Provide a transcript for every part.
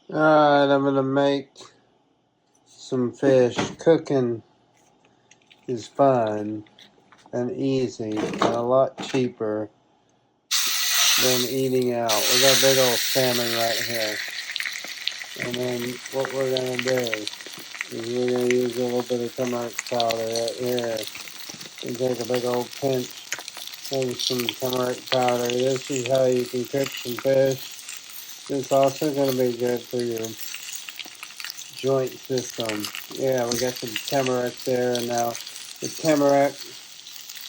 Alright, I'm gonna make some fish. Cooking is fun and easy and a lot cheaper than eating out. We got a big old salmon right here. And then what we're gonna do is we're gonna use a little bit of turmeric powder right here. And take a big old pinch of some turmeric powder. This is how you can cook some fish. It's also gonna be good for your joint system. Yeah, we got some turmeric there, and now the turmeric,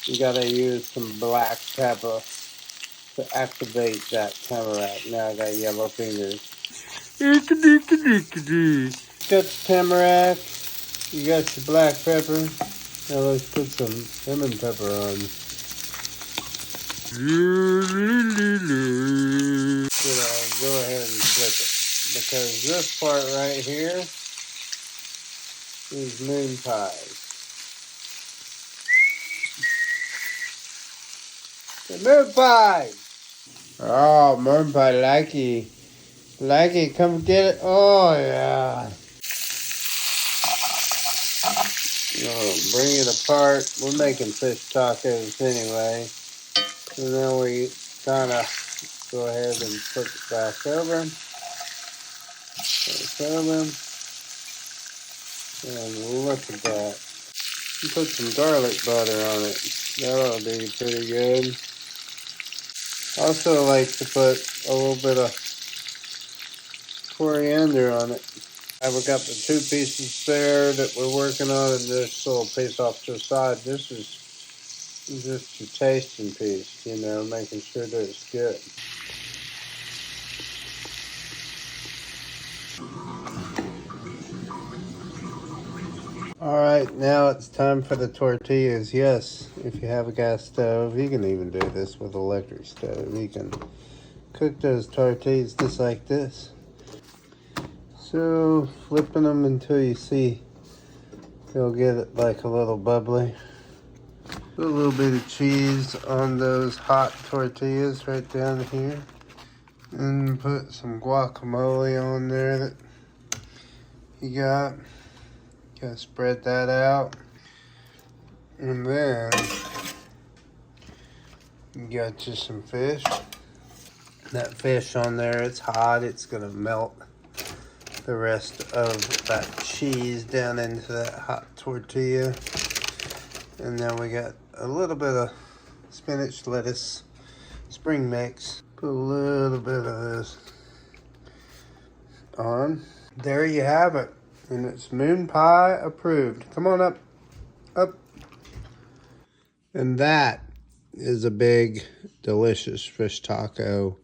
you gotta use some black pepper to activate that turmeric. Now I got yellow fingers. Got the turmeric, you got your black pepper. Now let's put some lemon pepper on. Go ahead and flip it, because this part right here is moon pies. The moon pie! Oh, moon pie, likey. Likey, come get it. Oh, yeah. Oh, bring it apart. We're making fish tacos anyway. And then we kind of go ahead and flip it back over. Flip it over. And look at that. And put some garlic butter on it. That'll be pretty good. Also like to put a little bit of coriander on it. I've got the two pieces there that we're working on, and this little piece off to the side. This is just your tasting piece, you know, making sure that it's good. Alright, now it's time for the tortillas. Yes, if you have a gas stove, you can even do this with an electric stove. You can cook those tortillas just like this. So, flipping them until you see they'll get it like a little bubbly. Put a little bit of cheese on those hot tortillas right down here. And put some guacamole on there that you got. Gotta spread that out. And then you got you some fish. That fish on there, it's hot. It's gonna melt the rest of that cheese down into that hot tortilla. And then we got a little bit of spinach, lettuce, spring mix. Put a little bit of this on. There you have it. And it's moon pie approved. Come on up. Up. And that is a big, delicious fish taco.